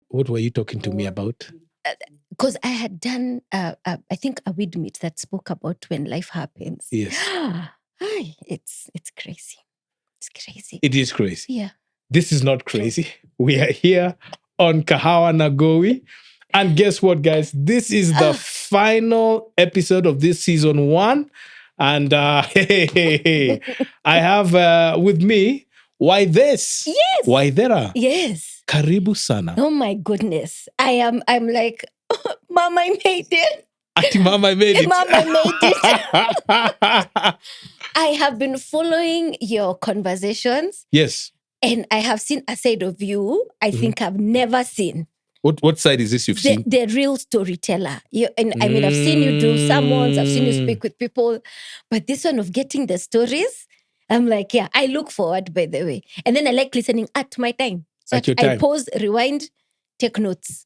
What were you talking to me about? Because I had done, I think, a weed meet that spoke about when life happens. Yes. It's crazy. It's crazy. It is crazy. Yeah. This is not crazy. We are here on Kahawa Nagowi. And guess what, guys? This is the final episode of this season 1. And I have with me, why this? Yes. Why there? Yes. Karibu sana. Oh my goodness. I'm like, Mama, I made it. Ati Mama made it. Mama made it. I have been following your conversations. Yes. And I have seen a side of you I think I've never seen. What side is this you've seen? The real storyteller. I've seen you do sermons, I've seen you speak with people, but this one of getting the stories, I'm like, yeah, I look forward, by the way. And then I like listening at my time. So At your time. I pause, rewind, take notes.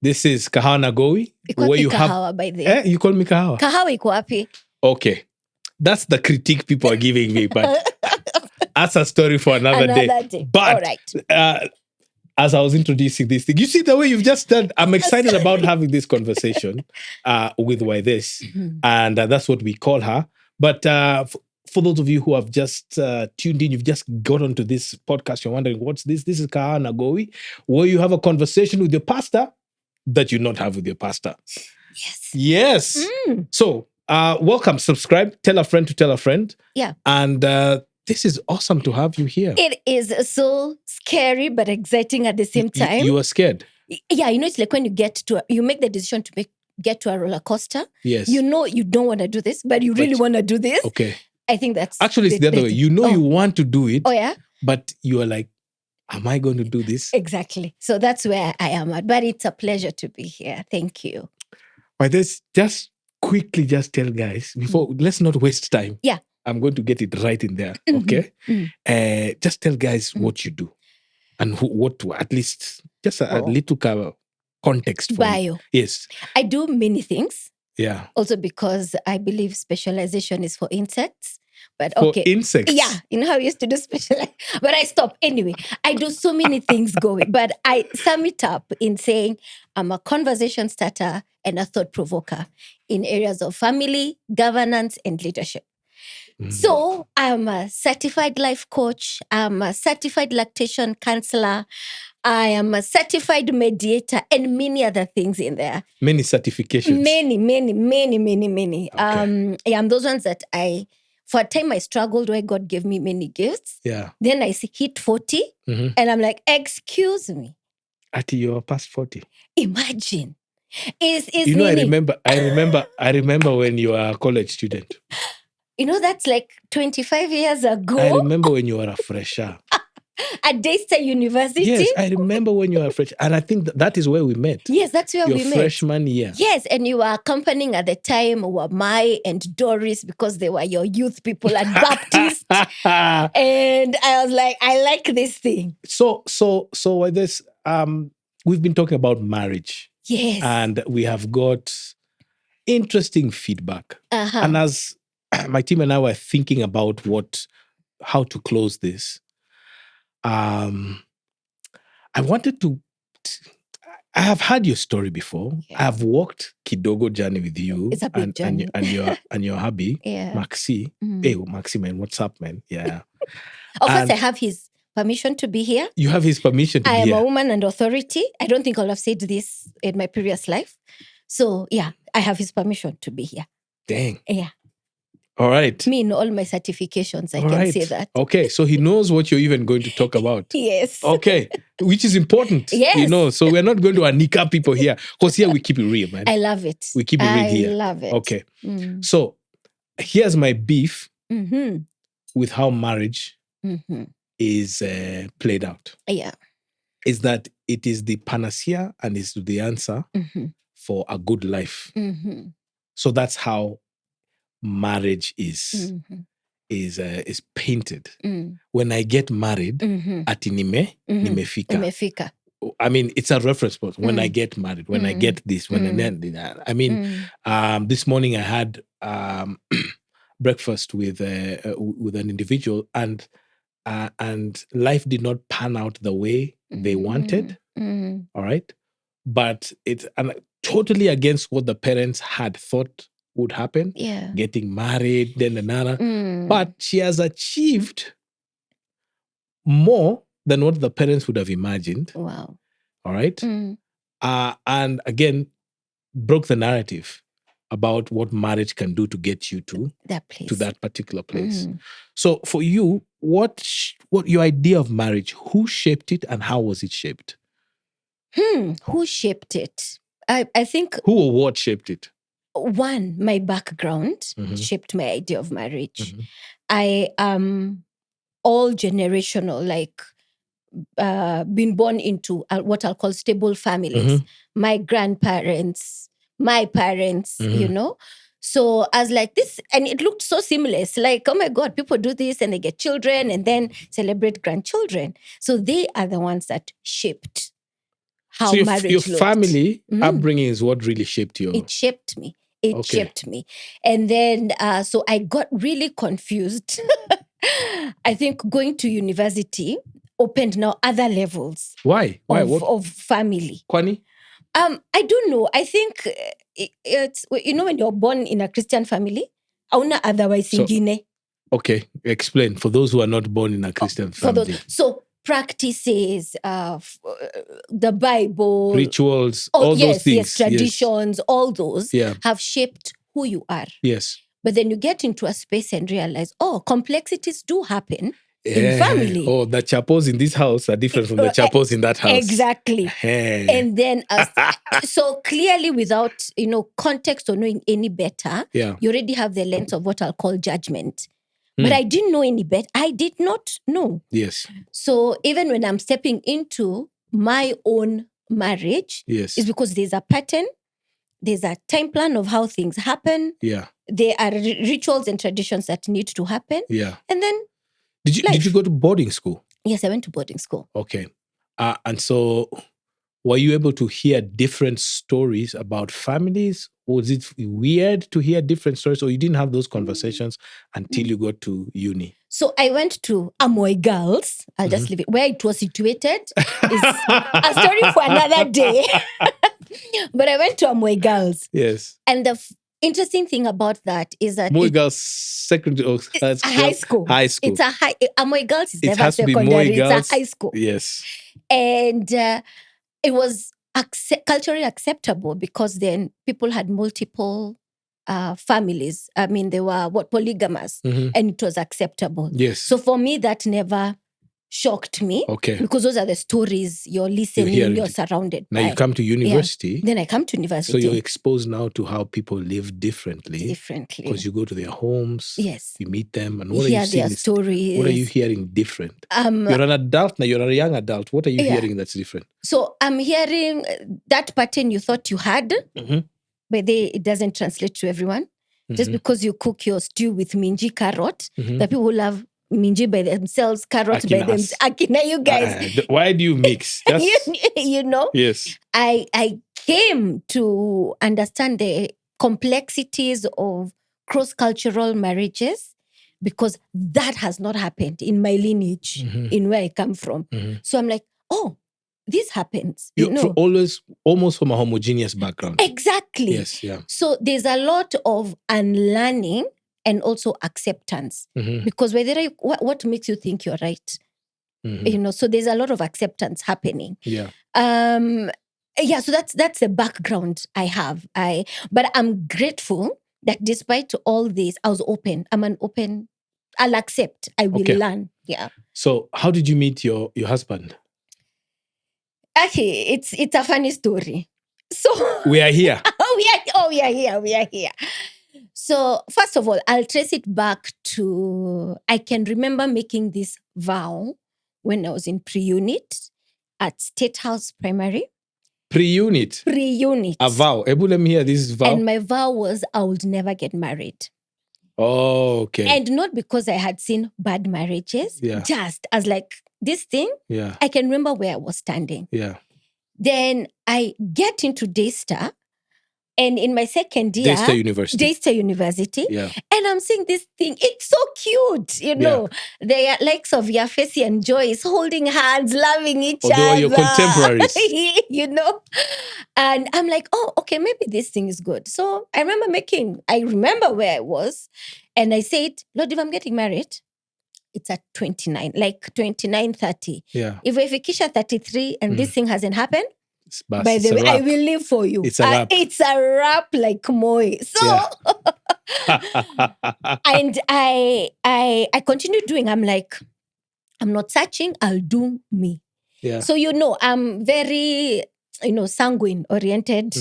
This is Kahawa Nagowi. Where you Kahawa, by the way. You call me Kahawa? Kahawa iko wapi? Okay. That's the critique people are giving me, but that's a story for another day. But all right. As I was introducing this thing, you see the way you've just done. I'm excited about having this conversation with Why This, and that's what we call her. But for those of you who have just tuned in, you've just got onto this podcast, you're wondering, what's this? This is Kahawa Nagowi, where you have a conversation with your pastor that you not have with your pastor. Yes. So welcome, subscribe, tell a friend to tell a friend. Yeah. And this is awesome to have you here. It is so scary but exciting at the same time. You are scared? Yeah, it's like when you make the decision to get to a roller coaster. Yes. You know you don't want to do this, but you really want to do this. Okay. I think that's... Actually, it's the other way. You know you want to do it. Oh, yeah? But you are like, am I going to do this? Exactly. So that's where I am at. But it's a pleasure to be here. Thank you. But just quickly tell guys, before, let's not waste time. Yeah. I'm going to get it right in there, okay? Just tell guys what you do and at least just a little context for bio. You. Yes. I do many things. Yeah. Also because I believe specialization is for insects. But for okay. Insects? Yeah. You know how I used to do specialize? But I stopped. Anyway, I do so many things going. But I sum it up in saying I'm a conversation starter and a thought provoker in areas of family, governance, and leadership. So I'm a certified life coach. I'm a certified lactation counselor. I am a certified mediator and many other things in there. Many certifications. Many. Okay. I'm those ones that for a time I struggled where God gave me many gifts. Yeah. Then I hit 40 and I'm like, excuse me. You're past 40. Imagine. I remember when you were a college student. That's like 25 years ago. I remember when you were a fresher. At Daystar University? Yes, I remember when you were a fresher. And I think that is where we met. Yes, that's where we met. Your freshman year. Yes, and you were accompanying at the time were Mai and Doris because they were your youth people at Baptist. And I was like, I like this thing. So this we've been talking about marriage. Yes. And we have got interesting feedback. And as my team and I were thinking about how to close this, I wanted to. I have heard your story before. Yeah. I have walked Kidogo journey with you. It's a big journey. And your hubby, yeah. Maxi. Hey, Maxi, man, what's up, man? Yeah. Of course, I have his permission to be here. You have his permission to be here. I am a woman and authority. I don't think I'll have said this in my previous life. So, yeah, I have his permission to be here. Dang. Yeah. All right. Me in all my certifications, I can say that. Okay, so he knows what you're even going to talk about. Yes. Okay, which is important. Yes. So we're not going to anika people here. Because here we keep it real, man. I love it. We keep it real here. I love it. Okay. So here's my beef with how marriage is played out. Yeah. Is that it is the panacea and is the answer for a good life. So that's how marriage is painted. When I get married, ati nimefika. I mean, it's a reference point. When I get married, when I get this, this morning I had breakfast with an individual, and life did not pan out the way they wanted. All right. But it's totally against what the parents had thought would happen. Yeah. Getting married, then another. But she has achieved more than what the parents would have imagined. Wow. All right. And again, broke the narrative about what marriage can do to get you to that place, to that particular place. So for you, what your idea of marriage, who shaped it and how was it shaped? Who shaped it? I think who or what shaped it? One, my background shaped my idea of marriage. I am all generational, like been born into what I'll call stable families. My grandparents, my parents, you know. So I was like this, and it looked so seamless. Like, oh my God, people do this and they get children and then celebrate grandchildren. So they are the ones that shaped how marriage your looked. Family upbringing is what really shaped you. It shaped me. It shaped me. And then, so I got really confused. I think going to university opened now other levels. Why? Of family. Kwani? I don't know. I think it's, you know, when you're born in a Christian family, hauna otherwise ingine. Okay, explain for those who are not born in a Christian family. So practices, the Bible, rituals, all those things, yes, traditions, all those have shaped who you are. Yes. But then you get into a space and realize, complexities do happen in family. Oh, the chapels in this house are different from the chapels in that house. Exactly. And then, so clearly without, context or knowing any better, you already have the lens of what I'll call judgment. But I didn't know any better. I did not know. Yes. So even when I'm stepping into my own marriage, it's because there's a pattern, there's a time plan of how things happen. Yeah. There are rituals and traditions that need to happen. Yeah. And then Did you go to boarding school? Yes, I went to boarding school. Okay. And so were you able to hear different stories about families? Was it weird to hear different stories, or you didn't have those conversations until you got to uni? So I went to Amoy Girls. I'll just leave it. Where it was situated is a story for another day. But I went to Amoy Girls. Yes. And the interesting thing about that is that Amoy Girls secondary high school. High school. It's a high. Amoy Girls is never has secondary. To be Moy Girls. It's a high school. Yes. And it was culturally acceptable because then people had multiple families. I mean, they were polygamous, and it was acceptable. Yes. So for me, that never shocked me. Okay. Because those are the stories you're listening, you're surrounded by. Now you come to university. Yeah. Then I come to university. So you're exposed now to how people live differently. Because you go to their homes. Yes. You meet them. And what are hear you seeing? Their stories. What are you hearing different? You're an adult now. You're a young adult. What are you hearing that's different? So I'm hearing that pattern you thought you had, but it doesn't translate to everyone. Just because you cook your stew with minji carrot, the people who love minji by themselves, carrot by themselves. Akina, you guys. Why do you mix? you know? Yes. I came to understand the complexities of cross-cultural marriages because that has not happened in my lineage, in where I come from. So I'm like, this happens. You're almost from a homogeneous background. Exactly. Yes, yeah. So there's a lot of unlearning and also acceptance. Because what makes you think you're right? So there's a lot of acceptance happening. Yeah. So that's the background I have. But I'm grateful that despite all this, I was open. I'll accept. I will learn. Yeah. So how did you meet your husband? Actually, it's a funny story. So we are here. We are here. So first of all, I'll trace it back to, I can remember making this vow when I was in pre-unit at State House Primary. Pre-unit? Pre-unit. A vow. Ebu, let me hear this vow. And my vow was I would never get married. Oh, okay. And not because I had seen bad marriages. Yeah. Just as like this thing. Yeah. I can remember where I was standing. Yeah. Then I get into Daystar. And in my second year, Daystar University. Yeah. And I'm seeing this thing. It's so cute, you know. They are likes of Yafesi and Joyce holding hands, loving each other. They were your contemporaries. You know. And I'm like, oh, okay, maybe this thing is good. So I remember where I was. And I said, Lord, if I'm getting married, it's at 29, like 29, 30. Yeah. If we fikisha 33 and this thing hasn't happened, by the way, I will live for you. It's a wrap. It's a wrap like Moi. So, and I continue doing. I'm like, I'm not searching. I'll do me. Yeah. So I'm very sanguine oriented.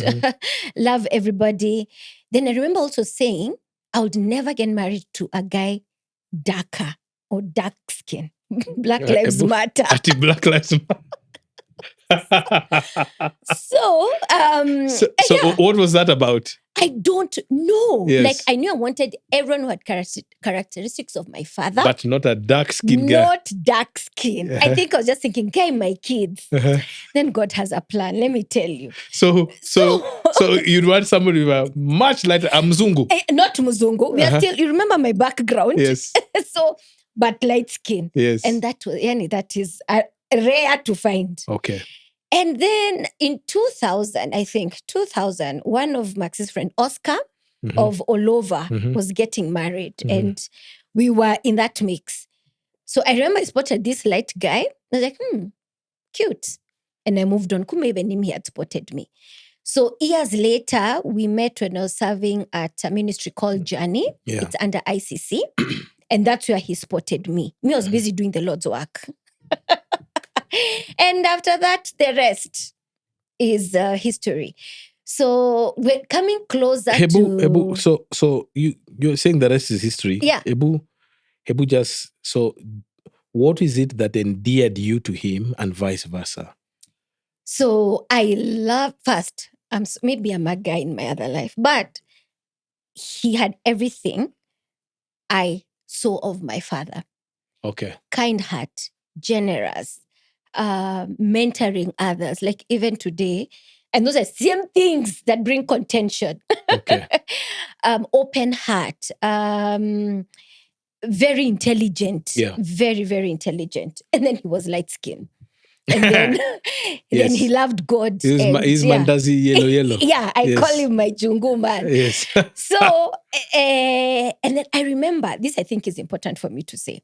Love everybody. Then I remember also saying I would never get married to a guy darker or dark skin. Black Lives Matter. Black Lives Matter. So what was that about? I don't know. Yes. Like I knew I wanted everyone who had characteristics of my father, but not a dark skin guy. Not dark skin. I think I was just thinking, guy, my kids. Then God has a plan. Let me tell you. So you'd want somebody with much lighter. Mzungu. Not Mzungu. We are still. You remember my background? Yes. But light skin. Yes. And that is rare to find. Okay. And then in 2000, one of Max's friend, Oscar of Olova, was getting married. And we were in that mix. So I remember I spotted this light guy. I was like, cute. And I moved on. Kume even him, he had spotted me. So years later, we met when I was serving at a ministry called Journey. Yeah. It's under ICC. And that's where he spotted me. I was busy doing the Lord's work. And after that, the rest is history. So we're coming closer to... Ebu, so you're saying the rest is history. Yeah. Ebu just... So what is it that endeared you to him and vice versa? So I love... First, maybe I'm a guy in my other life, but he had everything I saw of my father. Okay. Kind heart, generous, mentoring others, like even today. And those are same things that bring contention. Okay. Open heart, very intelligent, very, very intelligent. And then he was light skinned. And then, then he loved God. His mandazi yellow. Yeah, I call him my Jungu man. Yes. So, and then I remember, this I think is important for me to say.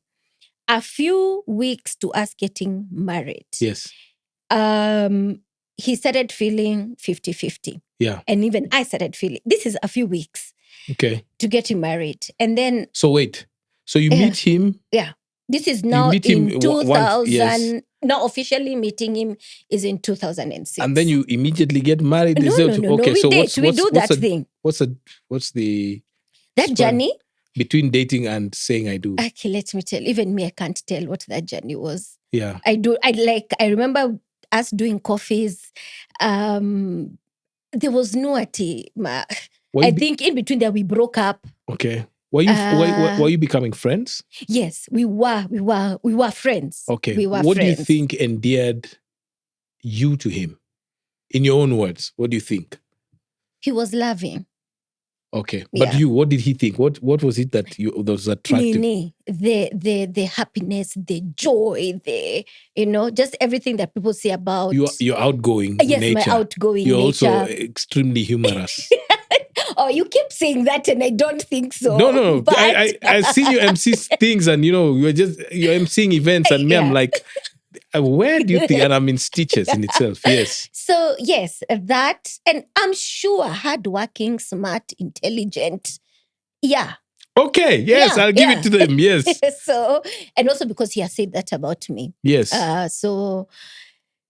A few weeks to us getting married. Yes. He started feeling 50-50. Yeah. And even I started feeling, this is a few weeks. Okay. To get him married. And then... So wait. So you meet him? Yeah. This is now in 2000. Now officially meeting him is in 2006. And then you immediately get married? No, okay, we so date. We do that thing. What's the... That journey? Between dating and saying I do. Okay, let me tell. Even me, I can't tell what that journey was. Yeah. I remember us doing coffees. There was no tea. I think in between there we broke up. Okay. Were you becoming friends? Yes, we were friends. Okay. What do you think endeared you to him? In your own words, what do you think? He was loving. Okay. But what did he think? What was it that was attractive? The happiness, the joy, just everything that people say about... Your outgoing nature. Yes, my outgoing You're nature. also extremely humorous. Oh, you keep saying that and I don't think so. No. But... I see you MC things and you're MCing events and me, I'm like, where do you think? And I'm in stitches in itself. Yes. So yes, that, and I'm sure hardworking, smart, intelligent. Yeah. Okay. Yes, I'll give it to them. Yes. So, and also because he has said that about me. Yes. So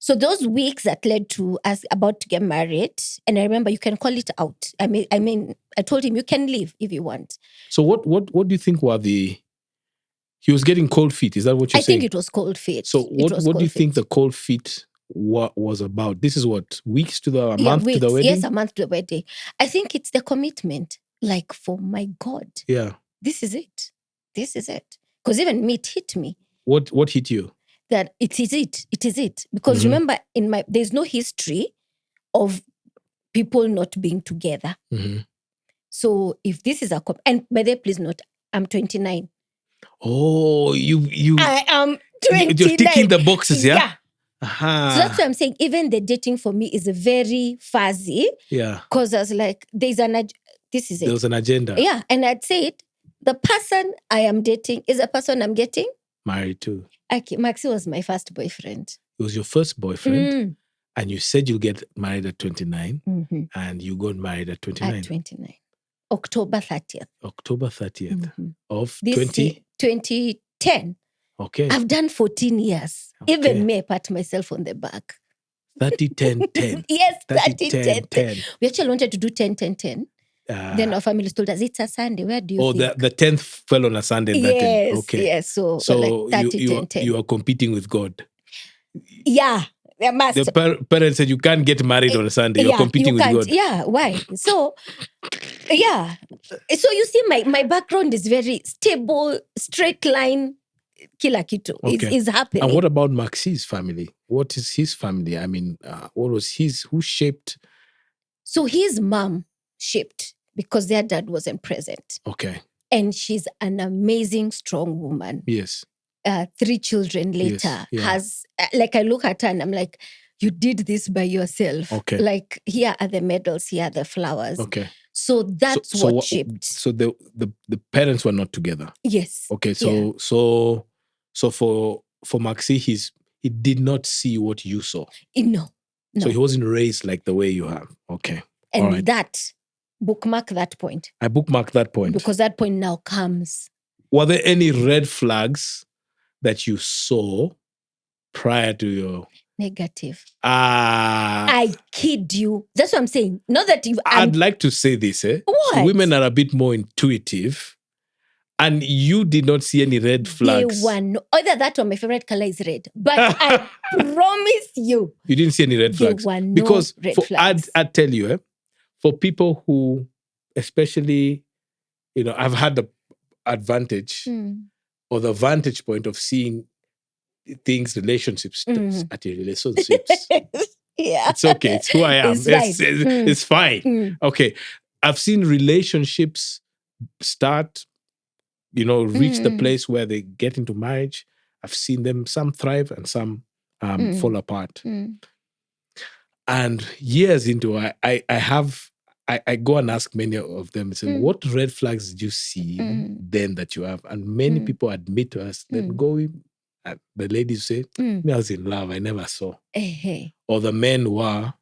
those weeks that led to us about to get married, and I remember you can call it out. I mean, I told him you can leave if you want. So what do you think were he was getting cold feet? Is that what you're saying? I think it was cold feet. So what do you think the cold feet was about? This is what, weeks to the month to the wedding? Yes, a month to the wedding. I think it's the commitment. Like, for my God. Yeah. This is it. Because even me, it hit me. What hit you? That it is it. Because remember, there's no history of people not being together. Mhm. So if this is and by the way, please note, I'm 29. Oh, you're I am 29. ticking the boxes, yeah? Yeah. Aha. So that's why I'm saying even the dating for me is very fuzzy. Yeah. Because I was like, this is There it. was an agenda. Yeah. And I'd say it, the person I am dating is a person I'm getting Married to. Okay, Maxi was my first boyfriend. It was your first boyfriend, and you said you'll get married at 29, and you got married at 29. At 29. October 30th. October 30th of This 2010. Okay. I've done 14 years. Okay. Even me, I pat myself on the back. 30, 10, 10. Yes, 30, 10, 10. We actually wanted to do 10, 10, 10. Then our family told us, it's a Sunday. Where do you think? The 10th fell on a Sunday. Yes, Okay. yes. So like 30, 10, 10. You are competing with God. Yeah. The parents said you can't get married on a Sunday. You're competing with God. Yeah, why? So, yeah. So you see, my background is very stable, straight line, kila kitu is happening. And what about Maxi's family? What is his family? I mean, what was who shaped? So his mom shaped because their dad wasn't present. Okay. And she's an amazing, strong woman. Yes. 3 children later has, like I look at her and I'm like, you did this by yourself. Okay. Like here are the medals, here are the flowers. Okay. So that's what shaped. So the parents were not together. Yes. Okay. So for Maxi, he did not see what you saw. No. So he wasn't raised like the way you have. Okay. And bookmark that point. I bookmark that point. Because that point now comes. Were there any red flags that you saw prior to your... Negative. I kid you. That's what I'm saying. Not that you... I'd like to say this. What? Women are a bit more intuitive. And you did not see any red flags. Either that or my favorite color is red. But I promise you. You didn't see any red flags. There were no red flags. I'd tell you, for people who, especially, I've had the advantage or the vantage point of seeing things, relationships at your relationships. Yeah. It's okay. It's who I am. It's fine. Okay. I've seen relationships start, reach the place where they get into marriage. I've seen them, some thrive and some fall apart. And years into I go and ask many of them, say, what red flags did you see then that you have? And many people admit to us, then the ladies say, me, I was in love, I never saw. Or the men were,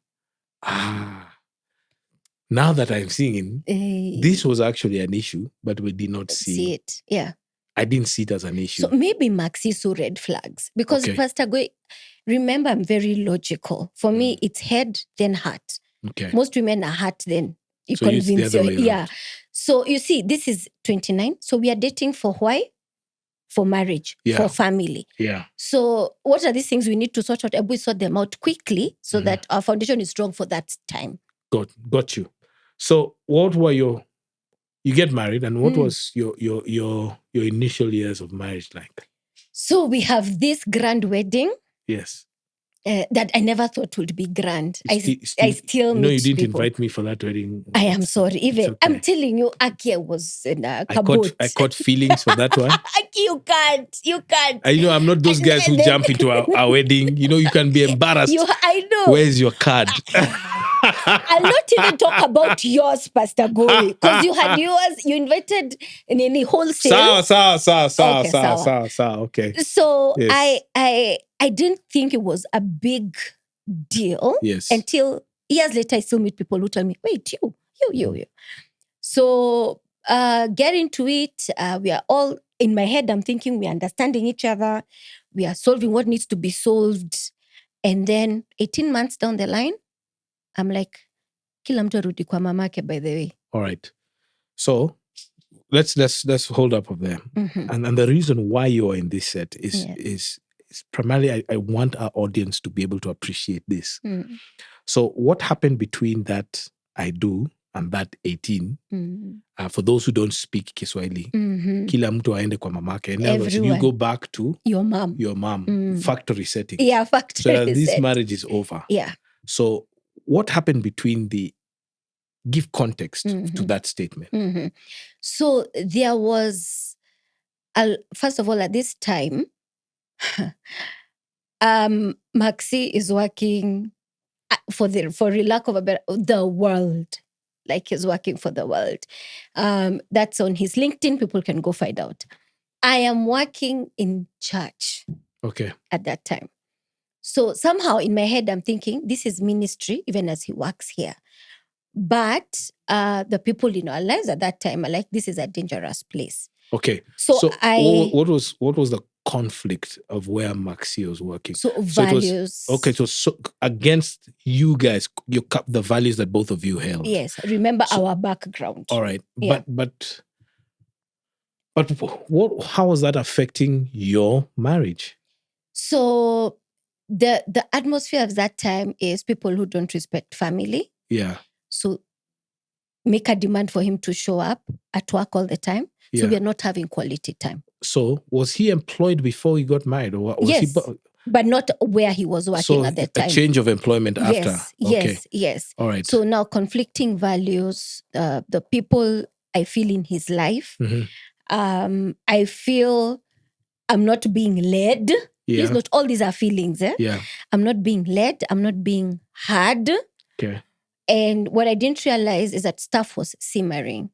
now that I'm seeing this was actually an issue, but we did not see it. Yeah. I didn't see it as an issue. So maybe Maxi saw red flags. Because Pastor Goy, remember, I'm very logical. For me, it's head, then heart. Okay. Most women are heart, then you so convince you. Yeah. So you see, this is 29. So we are dating for why? For marriage, for family. Yeah. So what are these things we need to sort out? We sort them out quickly so that our foundation is strong for that time. Got you. So what were you get married, and what was your initial years of marriage like? So we have this grand wedding. Yes. That I never thought would be grand. I still meet you didn't people. Invite me for that wedding. I am sorry. Even okay. I'm telling you, Aki was in a kabut. I caught feelings for that one. Aki, you can't. I'm not those guys who jump into our wedding. You can be embarrassed. I know. Where's your card? I'll not even talk about yours, Pastor Goy, because you had yours. You invited in any wholesale. Sawa. Okay. So yes. I didn't think it was a big deal. Yes. Until years later, I still meet people who tell me, "Wait, you." So get into it. We are all in my head. I'm thinking we are understanding each other. We are solving what needs to be solved, and then 18 months down the line, I'm like, kila mtu arudi kwa mamake, by the way. All right. So let's hold up of there. And the reason why you are in this set is primarily I want our audience to be able to appreciate this. So what happened between that I do and that 18, for those who don't speak Kiswahili, kila mtu aende kwa mamake. In other words, you go back to your mom. Factory setting. Yeah, factory so this marriage is over. Yeah. So what happened between the Give context to that statement. Mm-hmm. So there was, first of all, at this time, Maxi is working for lack of a better, the world. Like he's working for the world. That's on his LinkedIn. People can go find out. I am working in church. Okay. At that time. So somehow in my head, I'm thinking this is ministry, even as he works here. But the people in our lives at that time are like, this is a dangerous place. Okay. So what was the conflict of where Maxi was working? So values. So against you guys, you kept the values that both of you held. Yes. Remember our background. All right. Yeah. But how was that affecting your marriage? So the atmosphere of that time is people who don't respect family. Yeah. So make a demand for him to show up at work all the time. So we are not having quality time. So was he employed before he got married? Or was yes, but not where he was working at that time. A change of employment after. Yes. All right. So now conflicting values, the people I feel in his life. Mm-hmm. I feel I'm not being led. Yeah. Not all these are feelings. Yeah. I'm not being led. I'm not being heard. Okay. And what I didn't realize is that stuff was simmering.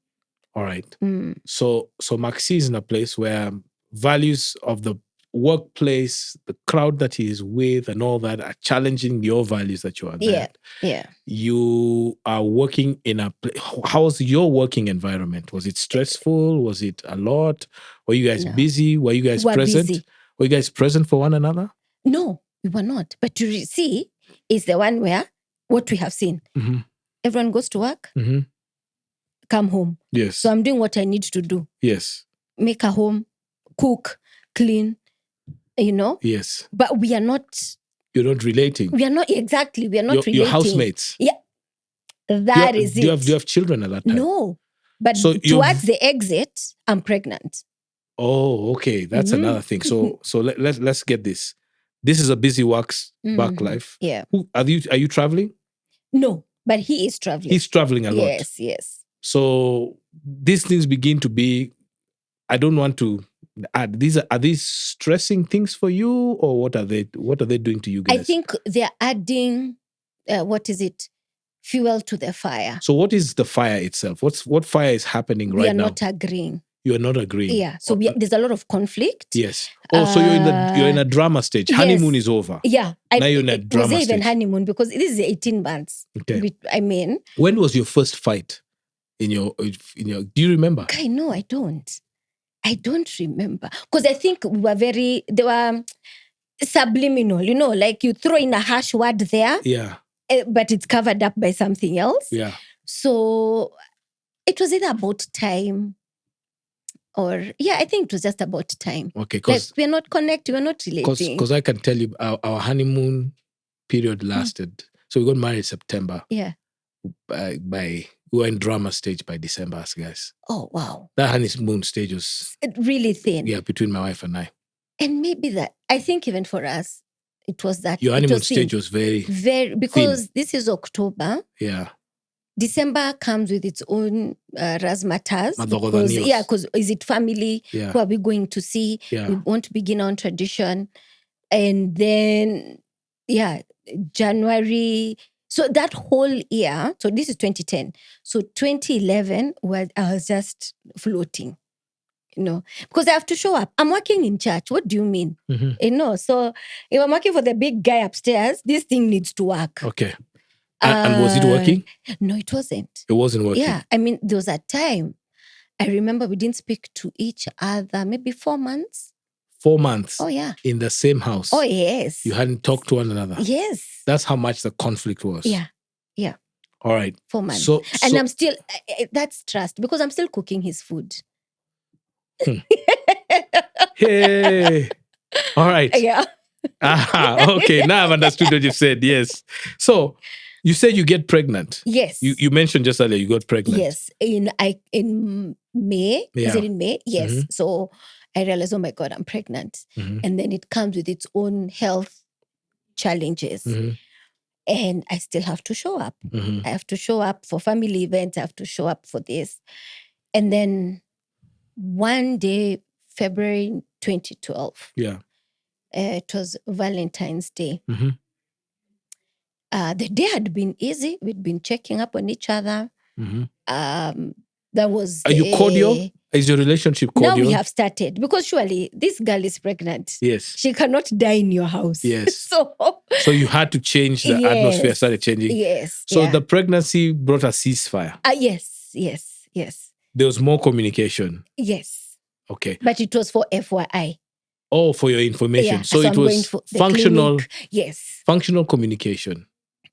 All right. So Maxi is in a place where values of the workplace, the crowd that he is with and all that are challenging your values that you are there. Yeah. You are working in a place. How was your working environment? Was it stressful? Was it a lot? Were you guys busy? Were you guys present? Busy. Were you guys present for one another? No, we were not. But to see is the one where what we have seen. Mm-hmm. Everyone goes to work, come home. Yes. So I'm doing what I need to do. Yes. Make a home, cook, clean, Yes. But we are not. You're not relating. We are not, exactly. We are not relating. Your housemates. Yeah. That is it. Do you have children at that time? No. But so towards the exit, I'm pregnant. Oh, okay. That's another thing. So let's get this. This is a busy work life. Yeah. Are you traveling? No, but he is traveling. He's traveling a lot. Yes. So these things begin to be, I don't want to add, are these stressing things for you, or what are they doing to you guys? I think they're adding, fuel to the fire. So what is the fire itself? What fire is happening right now? We are not agreeing. You are not agreeing. Yeah. So there's a lot of conflict. Yes. Oh, so you're in a drama stage. Yes. Honeymoon is over. Yeah. Now you're in a drama stage. It was even honeymoon because this is 18 months. Okay. When was your first fight in your do you remember? No, I don't remember. Because I think they were subliminal, like you throw in a harsh word there. Yeah. But it's covered up by something else. Yeah. So it was either about time I think it was just about time. Okay. Because we're not connected, we're not relating. Because I can tell you our honeymoon period lasted. So we got married September. Yeah. We were in drama stage by December, guys. Oh, wow. That honeymoon stage was really thin. Yeah, between my wife and I. And maybe that, I think even for us, it was that. Your honeymoon stage was very because thin. This is October. Yeah. December comes with its own razzmatazz. Because is it family? Yeah. Who are we going to see? Yeah. We want to begin our tradition. And then, January. So that whole year, so this is 2010. So 2011 I was just floating, because I have to show up. I'm working in church. What do you mean? Mm-hmm. So if I'm working for the big guy upstairs, this thing needs to work. Okay. And was it working? No, it wasn't. It wasn't working? Yeah. There was a time, I remember we didn't speak to each other, maybe 4 months. 4 months? Oh, yeah. In the same house? Oh, yes. You hadn't talked to one another? Yes. That's how much the conflict was? Yeah. All right. 4 months. So I'm still, that's trust, because I'm still cooking his food. Hey. All right. Yeah. Okay, now I've understood what you said. Yes. So you said you get pregnant. Yes. You mentioned just earlier you got pregnant. Yes. In May. Yeah. Is it in May? Yes. Mm-hmm. So I realized, oh my God, I'm pregnant. Mm-hmm. And then it comes with its own health challenges. Mm-hmm. And I still have to show up. Mhm. I have to show up for family events. I have to show up for this. And then one day, February 2012, Yeah. it was Valentine's Day. Mhm. The day had been easy. We'd been checking up on each other. Mhm. That was Are you cordial? Is your relationship now cordial? we have started, because surely this girl is pregnant. Yes. She cannot die in your house. Yes. So you had to change the atmosphere, started changing. Yes. So yeah. the pregnancy brought a ceasefire. Yes. There was more communication. Yes. Okay. But it was for FYI. Oh, for your information. Yeah, So so it I'm going was for the functional, clinic. Yes. functional communication.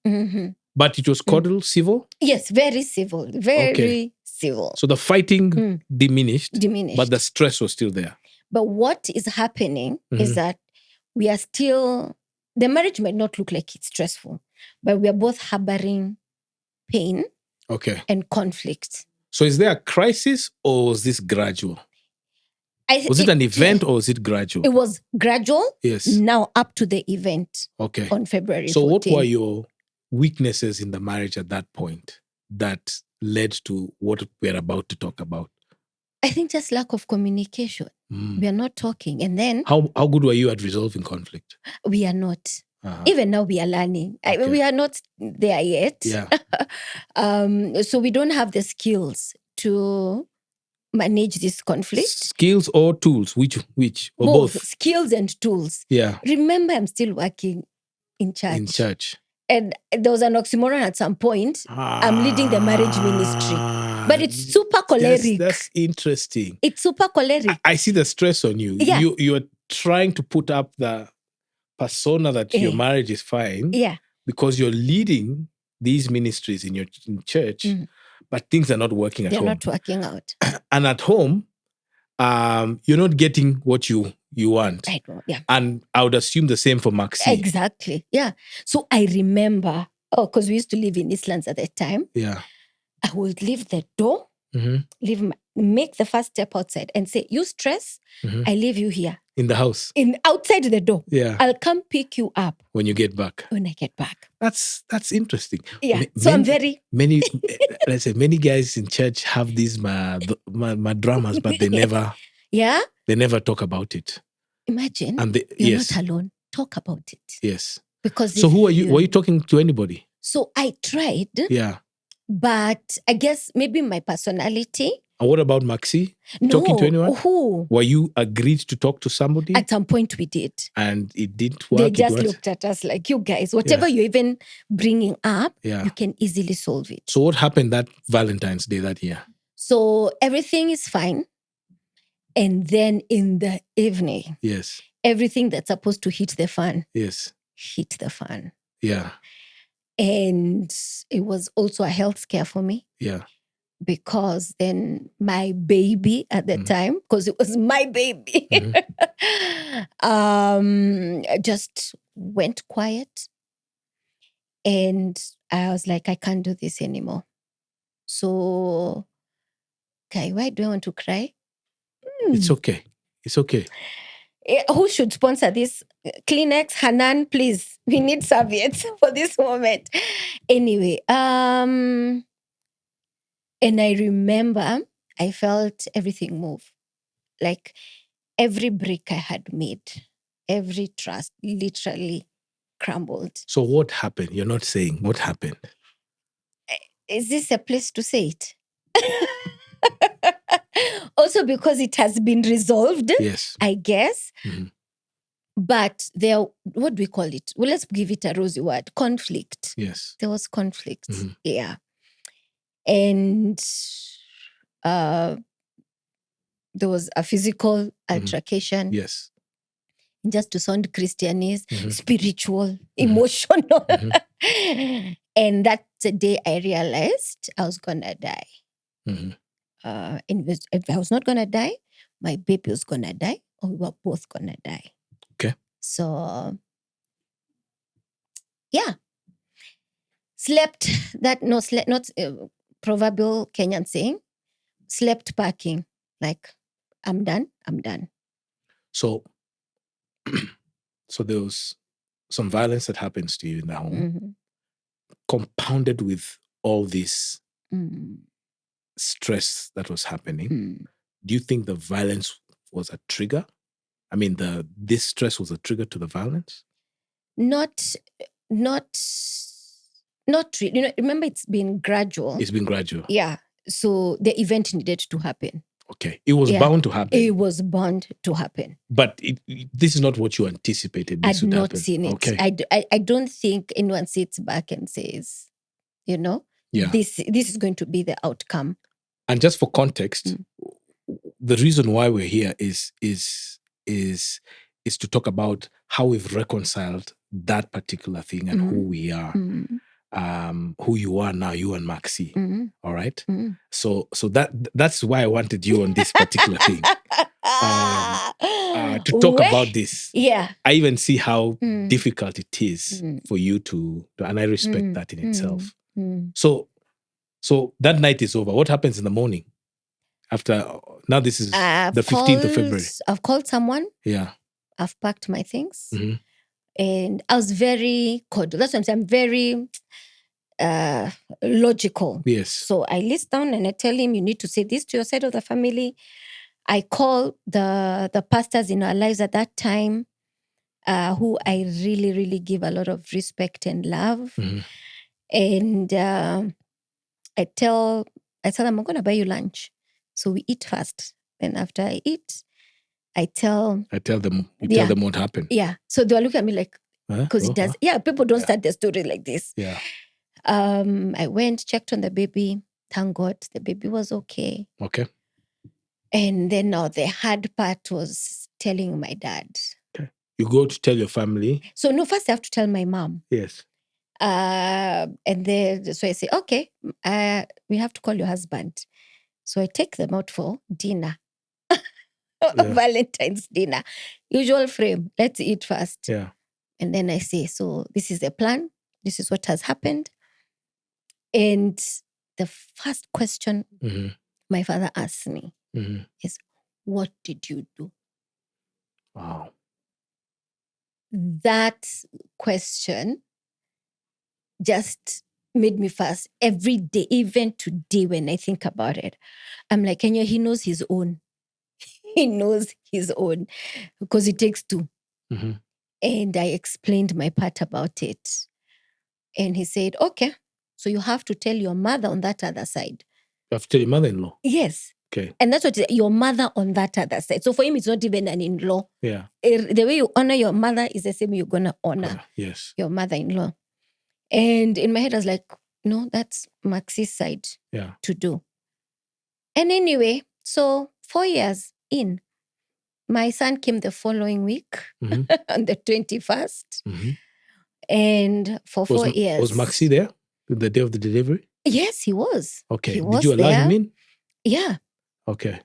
Mhm. But it was cordial, civil. Yes, very civil. Very Okay. civil. So the fighting diminished, Diminished. but the stress was still there. But what is happening is that we are still, the marriage might not look like it's stressful, but we are both harboring pain Okay. and conflict. So is there a crisis, or was this gradual? Was it an event, or was it gradual? It was gradual. Yes. Now up to the event. Okay. On February 14. So what were your weaknesses in the marriage at that point that led to what we're about to talk about? I think just lack of communication. We are not talking. And then How good were you at resolving conflict? we are not. Uh-huh. Even now we are learning. Okay. We are not there yet. Yeah. So we don't have the skills to manage this conflict. Skills or tools? Which? Or both? Skills and tools. Yeah. Remember, I'm still working in church. And there was an oxymoron at some point. I'm leading the marriage ministry. But it's super choleric. That's interesting. It's super choleric. I see the stress on you. Yeah. You're trying to put up the persona that your marriage is fine. Yeah. Because you're leading these ministries in church, but things are not working at home. They're not working out. And at home, you're not getting what you want. I know, yeah. And I would assume the same for Maxi. Exactly, yeah. So I remember, because we used to live in Eastlands at the time. Yeah. I would leave the door, make the first step outside and say, you stress, I leave you here. In the house? Outside the door. Yeah. I'll come pick you up. When you get back? When I get back. That's interesting. Yeah. So I'm very... Many, let's say, many guys in church have these dramas, but they never... Yeah? They never talk about it. Imagine, and you're not alone. Talk about it. Yes. Because so who are you? Were you talking to anybody? So I tried. Yeah. But I guess maybe my personality. And what about Maxi? No. Talking to anyone? Who? Were you agreed to talk to somebody? At some point we did. And it didn't work? They just looked at us like, you guys, whatever you're even bringing up, you can easily solve it. So what happened that Valentine's Day that year? So everything is fine. And then in the evening, yes, everything that's supposed to hit the fan, hit the fan. Yeah. And it was also a health scare for me. Yeah. Because then my baby at the time, because it was my baby, just went quiet. And I was like, I can't do this anymore. So, okay, why do I want to cry? It's okay. It's okay. Who should sponsor this? Kleenex, Hanan, please. We need serviettes for this moment. Anyway, and I remember I felt everything move. Like every brick I had made, every trust literally crumbled. So what happened? You're not saying what happened. Is this a place to say it? Also because it has been resolved, yes, I guess. But there, what do we call it? Well, let's give it a rosy word. Conflict. Yes. There was conflict. Yeah. And there was a physical altercation. Yes. Just to sound Christianese, spiritual, emotional. And that's the day I realized I was going to die. And if I was not going to die, my baby was going to die, or we were both going to die. Okay. So, yeah. Slept, not proverbial Kenyan saying, slept packing. Like, I'm done. So, so there was some violence that happens to you in the home. compounded with all this Mm. stress that was happening, Mm. do you think the violence was a trigger? I mean, this stress was a trigger to the violence? Not really. Remember, it's been gradual. It's been gradual. Yeah. So the event needed to happen. Okay. It was bound to happen. It was bound to happen. But this is not what you anticipated this would happen. I'd not seen it. Okay. I don't think anyone sits back and says, this is going to be the outcome. And just for context, the reason why we're here is to talk about how we've reconciled that particular thing and who we are. Who you are now, you and Maxi. All right. So that's why I wanted you on this particular thing. To talk about this. Yeah. I even see how difficult it is for you to and I respect that in itself. So that night is over. What happens in the morning? After now, this is the 15th of February. I've called someone. Yeah. I've packed my things. And I was very cordial. That's what I'm saying. I'm very logical. Yes. So I list down and I tell him, you need to say this to your side of the family. I call the pastors in our lives at that time, who I really, really give a lot of respect and love. And I tell them, I'm going to buy you lunch. So we eat first. Then after I eat, I tell them what happened. Yeah. So they were looking at me like, because it does. Yeah, people don't start their story like this. Yeah. I went, checked on the baby. Thank God the baby was okay. Okay. And then now the hard part was telling my dad. Okay. You go to tell your family. So no, first I have to tell my mom. Yes. And then so I say, okay, we have to call your husband. So I take them out for dinner. Valentine's dinner. Usual frame. Let's eat first. Yeah. And then I say, so this is the plan. This is what has happened. And the first question my father asked me is, what did you do? Wow. That question just made me fast every day, even today when I think about it. I'm like, Kenya, he knows his own. He knows his own because it takes two. And I explained my part about it. And he said, okay, so you have to tell your mother on that other side. You have to tell your mother-in-law? Yes. Okay. And that's what your mother on that other side. So for him, it's not even an in-law. Yeah. The way you honor your mother is the same you're going to honor your mother-in-law. And in my head, I was like, no, that's Maxi's side to do. And anyway, so 4 years in, my son came the following week on the 21st. And for 4 years. Was Maxi there the day of the delivery? Yes, he was. Okay. Did you allow him in? Yeah. Okay.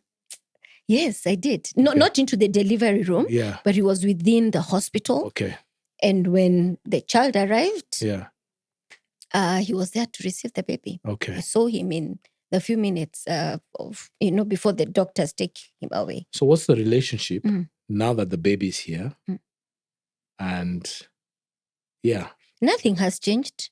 Yes, I did. No, not into the delivery room. Yeah. But he was within the hospital. Okay. And when the child arrived, he was there to receive the baby. Okay. I saw him in the few minutes before the doctors take him away. So what's the relationship now that the baby is here? And nothing has changed.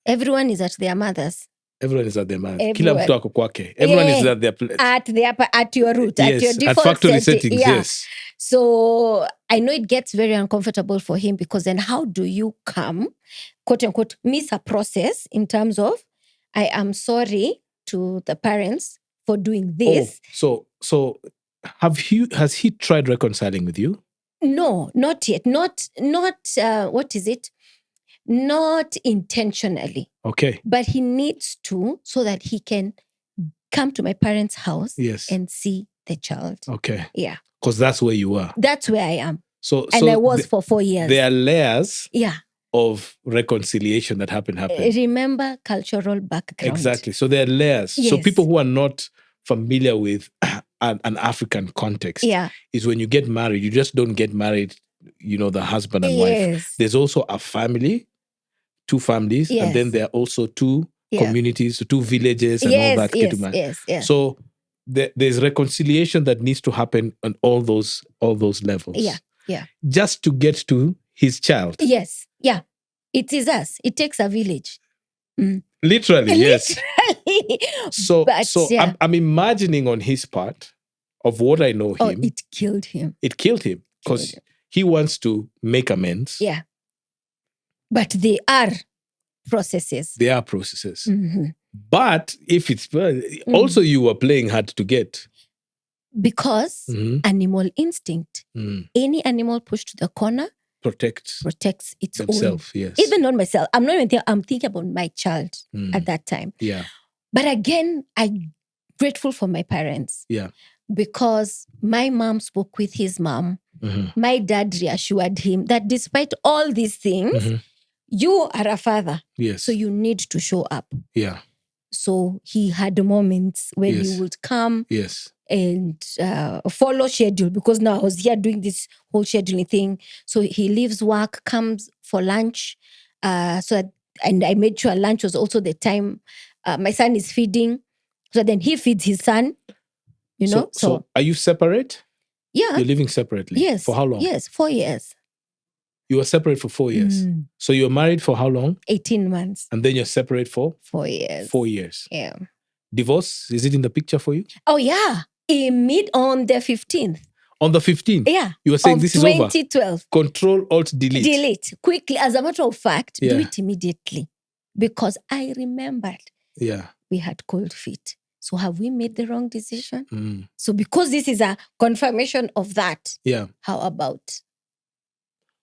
Everyone is at their mother's. Everyone is at their mother's. Kila mtu ako kwake. Everyone is at their place. At your root, yes, at your default at factory settings, yes. So I know it gets very uncomfortable for him because then how do you come, quote unquote, miss a process in terms of, I am sorry to the parents for doing this. Oh, so has he tried reconciling with you? No, not yet. Not what is it? Not intentionally. Okay. But he needs to so that he can come to my parents' house and see the child. Okay. Yeah. Because that's where you are. That's where I am. And I was for 4 years. There are layers yeah. of reconciliation that happen. Remember cultural background. Exactly. So there are layers. Yes. So people who are not familiar with an African context is when you get married, you just don't get married, the husband and wife. There's also a family, 2 families, and then there are also 2 communities, 2 villages and all that. Yes. So there's reconciliation that needs to happen on all those levels. Yeah. Just to get to his child. Yes. Yeah. It is us. It takes a village. Literally, yes. Literally. So, But, yeah. I'm imagining on his part of what I know him. It killed him. It killed him because he wants to make amends. Yeah. But they are processes. They are processes. But if it's also you were playing hard to get. Because animal instinct. Any animal pushed to the corner protects its themselves. own. Yes. Even not myself. I'm not even thinking, I'm thinking about my child at that time. Yeah. But again, I'm grateful for my parents. Yeah. Because my mom spoke with his mom. My dad reassured him that despite all these things, you are a father. Yes. So you need to show up. Yeah. So he had moments when he would come. Yes. And follow schedule, because now I was here doing this whole scheduling thing. So he leaves work, comes for lunch. And I made sure lunch was also the time my son is feeding. So then he feeds his son, you know. So are you separate? Yeah. You're living separately? Yes. For how long? Yes, 4 years. You were separate for 4 years. So you were married for how long? 18 months. And then you're separate for? 4 years. 4 years. Yeah. Divorce, is it in the picture for you? Oh, yeah. On the 15th. On the 15th? Yeah. You were saying this is over? 2012. Control, Alt, Delete. Delete. Quickly. As a matter of fact, do it immediately. Because I remembered we had cold feet. So have we made the wrong decision? So because this is a confirmation of that, how about?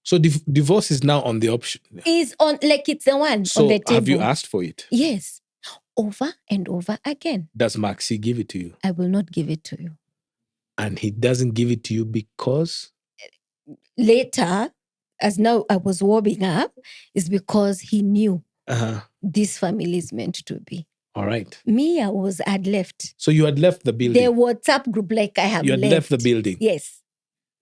So divorce is now on the option. Is on, like it's the one on the table. Have you asked for it? Yes. Over and over again. Does Maxi give it to you? I will not give it to you. And he doesn't give it to you because? Later, as now I was warming up, is because he knew this family is meant to be. All right. Me, I'd left. So you had left the building? The WhatsApp group, like I have left. You had left the building? Yes.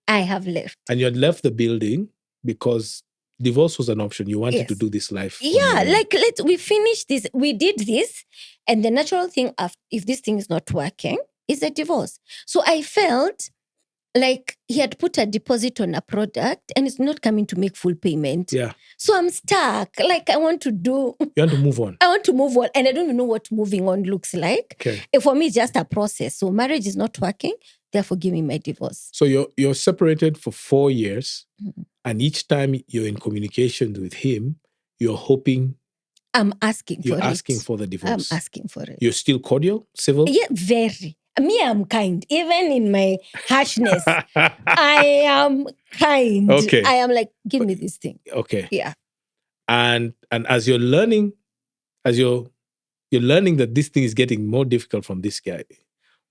I have left. And you had left the building because divorce was an option. You wanted to do this life. Yeah, like we finished this. We did this. And the natural thing, if this thing is not working, is a divorce. So I felt like he had put a deposit on a product and it's not coming to make full payment. Yeah. So I'm stuck. Like I want to do. You want to move on. I want to move on. And I don't even know what moving on looks like. Okay. For me, it's just a process. So marriage is not working. Therefore, give me my divorce. So you're separated for 4 years. And each time you're in communication with him, you're hoping. I'm asking for it. You're asking for the divorce. I'm asking for it. You're still cordial, civil? Yeah, very. Me, I'm kind. Even in my harshness, I am kind. Okay. I am like, give me this thing. Okay. Yeah. And as you're learning, you're learning that this thing is getting more difficult from this guy,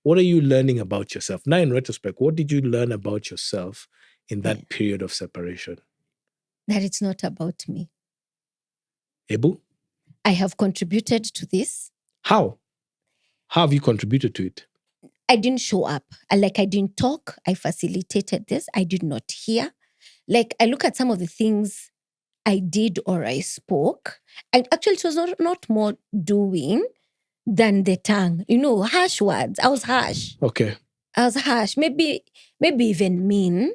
what are you learning about yourself? Now, in retrospect, what did you learn about yourself in that period of separation? That it's not about me. Ebu? I have contributed to this. How? How have you contributed to it? I didn't show up. I didn't talk. I facilitated this. I did not hear. Like, I look at some of the things I did or I spoke. And actually, it was not more doing than the tongue. You know, harsh words. I was harsh. Okay. I was harsh. Maybe even mean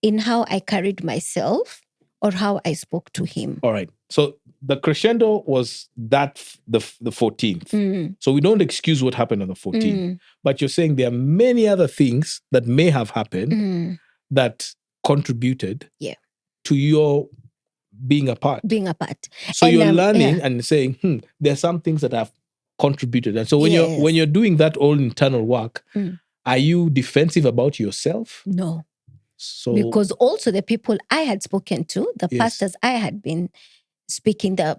in how I carried myself or how I spoke to him. All right. So the crescendo was the 14th. So we don't excuse what happened on the 14th. But you're saying there are many other things that may have happened that contributed to your being apart. So and you're learning and saying, there are some things that have contributed. And so when you're doing that all internal work, are you defensive about yourself? No. So because also the people I had spoken to, the pastors I had been speaking, the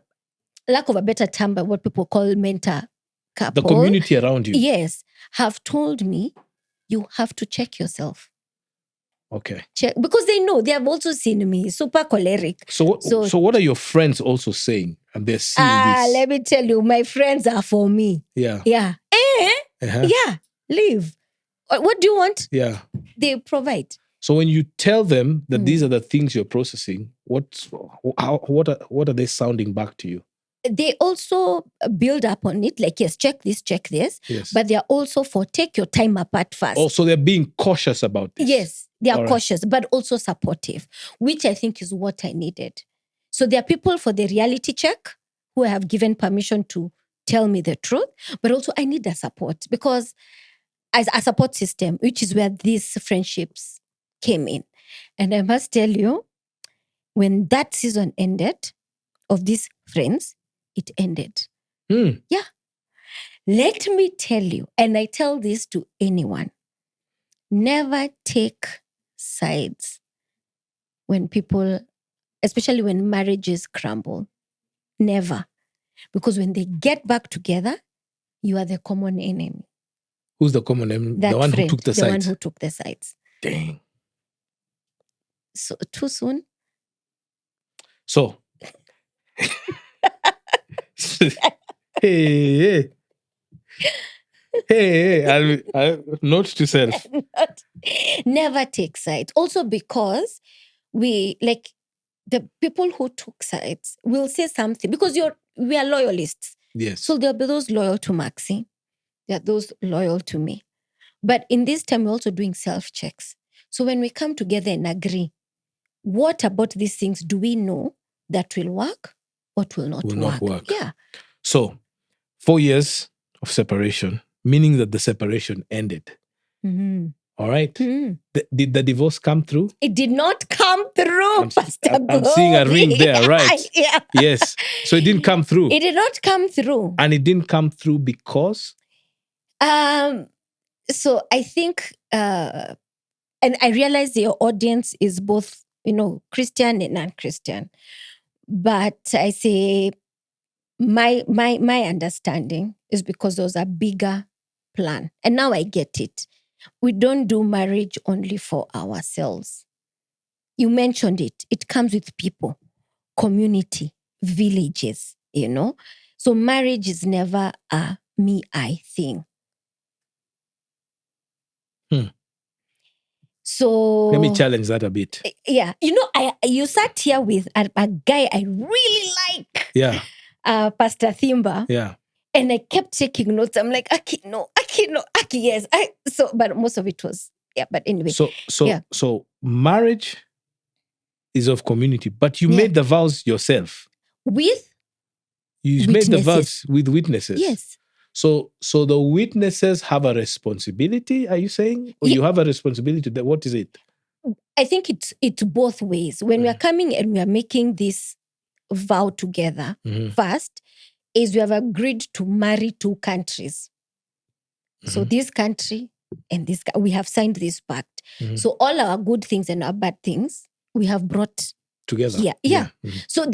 lack of a better term, but what people call mentor couple. The community around you. Yes. Have told me, you have to check yourself. Okay. Check, because they know, they have also seen me, super choleric. So what are your friends also saying? And they're seeing this. Let me tell you, my friends are for me. Yeah. Yeah. Yeah. Leave. What do you want? Yeah. They provide. So when you tell them that these are the things you're processing, what are they sounding back to you? They also build up on it, like, yes, check this. Yes. But they're also for take your time apart first. Also, they're being cautious about this. Yes, they are cautious, but also supportive, which I think is what I needed. So there are people for the reality check, who I have given permission to tell me the truth, but also I need a support, because as a support system, which is where these friendships came in. And I must tell you, when that season ended of these friends, it ended. Yeah. Let me tell you, and I tell this to anyone, never take sides when people, especially when marriages crumble. Never. Because when they get back together, you are the common enemy. Who's the common enemy? That the one friend, who took the sides. one who took the sides. Dang. So too soon? So. hey. I note to self. Never take sides. Also because we, like, the people who took sides will say something, because we are loyalists. Yes. So there'll be those loyal to Maxi. There are those loyal to me. But in this time, we're also doing self-checks. So when we come together and agree, what about these things do we know that will work? What will not work? Yeah. So 4 years of separation, meaning that the separation ended. Mm-hmm. All right. Mm-hmm. Did the divorce come through? It did not come through, Pastor I'm seeing a ring there, right? Yeah. Yes. So it didn't come through. It did not come through. And it didn't come through because? So I think, and I realize your audience is both, Christian and non-Christian. But I say my understanding is because there was a bigger plan. And now I get it. We don't do marriage only for ourselves. You mentioned it. It comes with people, community, villages, So marriage is never a me-I thing. So let me challenge that a bit. Yeah. You sat here with a guy I really like. Yeah. Pastor Thimba. Yeah. And I kept taking notes. I'm like, Aki, yes. But most of it was, but anyway. So marriage is of community, but you made the vows yourself. You made the vows with witnesses. Yes. So the witnesses have a responsibility, are you saying? Or you have a responsibility? What is it? I think it's both ways. When we are coming and we are making this vow together, first, is we have agreed to marry 2 countries. So this country and this, we have signed this pact. So all our good things and our bad things, we have brought together. Yeah. So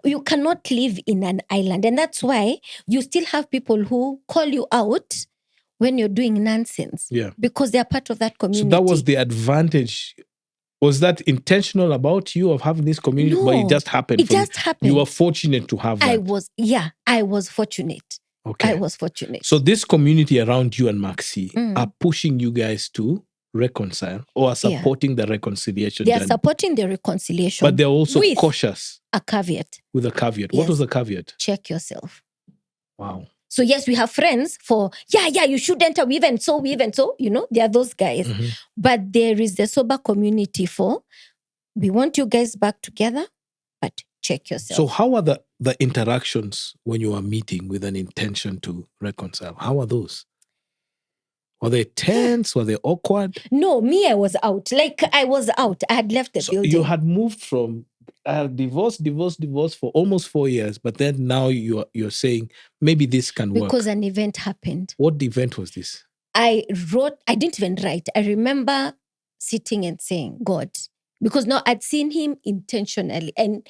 you cannot live in an island. And that's why you still have people who call you out when you're doing nonsense. Yeah. Because they're part of that community. So that was the advantage. Was that intentional about you of having this community? No, but it just happened. It just happened. You were fortunate to have that. I was fortunate. Okay. I was fortunate. So this community around you and Maxi are pushing you guys to reconcile or are supporting the reconciliation. They are supporting the reconciliation. But they're also cautious. A caveat. With a caveat. Yes. What was the caveat? Check yourself. Wow. So yes, we have friends for, you should enter, we even so, there are those guys. But there is the sober community for, we want you guys back together, but check yourself. So how are the interactions when you are meeting with an intention to reconcile? How are those? Were they tense? Were they awkward? No, me, I was out. I was out. I had left the building. You had moved from divorce for almost 4 years, but then now you're saying maybe this can work. Because an event happened. What event was this? I didn't even write. I remember sitting and saying, God, because now I'd seen him intentionally and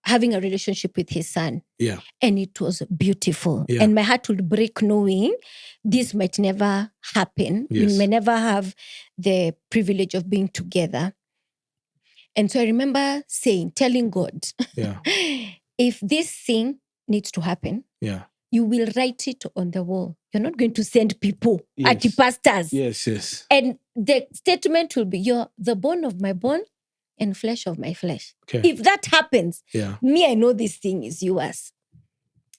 having a relationship with his son. Yeah. And it was beautiful. Yeah. And my heart would break knowing this might never happen. Yes. We may never have the privilege of being together. And so I remember telling God, if this thing needs to happen, you will write it on the wall. You're not going to send people, pastors. Yes. And the statement will be, you're the bone of my bone and flesh of my flesh. Okay. If that happens, me, I know this thing is yours.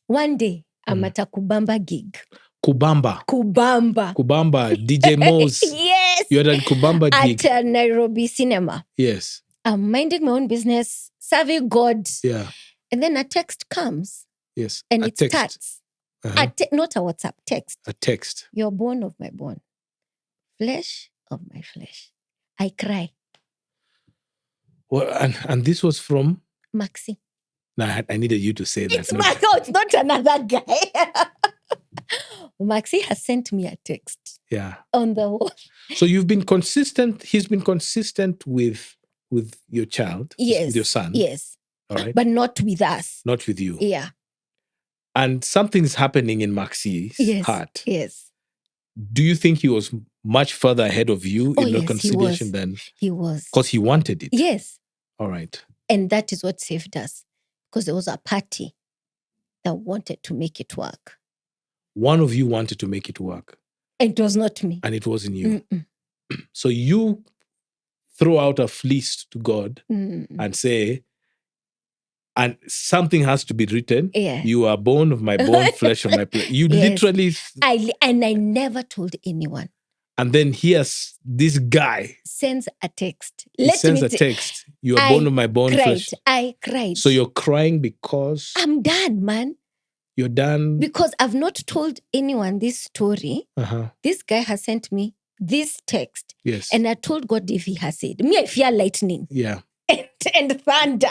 One day, I'm at a Kubamba gig. Kubamba, DJ Mo's. Yes. You're at a Kubamba gig. At Nairobi Cinema. Yes. I'm minding my own business, serving God. Yeah. And then a text comes Yes. and a it text. starts. Uh-huh. Not a WhatsApp, text. A text. You're bone of my bone, flesh of my flesh. I cry. Well, and this was from? Maxi. No, I needed you to say that. It's it's not another guy. Maxi has sent me a text. Yeah. On the wall. So you've been consistent. He's been consistent with your child. Yes. With your son. Yes. All right. But not with us. Not with you. Yeah. And something's happening in Maxi's heart. Yes. Do you think he was much further ahead of you in yes, reconciliation than? He was. Because he wanted it. Yes. All right. And that is what saved us. Because there was a party that wanted to make it work. One of you wanted to make it work. And it was not me. And it wasn't you. Mm-mm. So you throw out a fleece to God Mm. and say, and something has to be written. Yeah. You are bone of my bone, flesh of my flesh. You Yes. literally. I never told anyone. And then here's this guy. Sends a text. He sends a text. You are bone of my bone, flesh. I cried. So you're crying because? I'm done, man. You're done? Because I've not told anyone this story. Uh-huh. This guy has sent me this text. Yes. And I told God if he has said. Me, I fear lightning. Yeah. And thunder.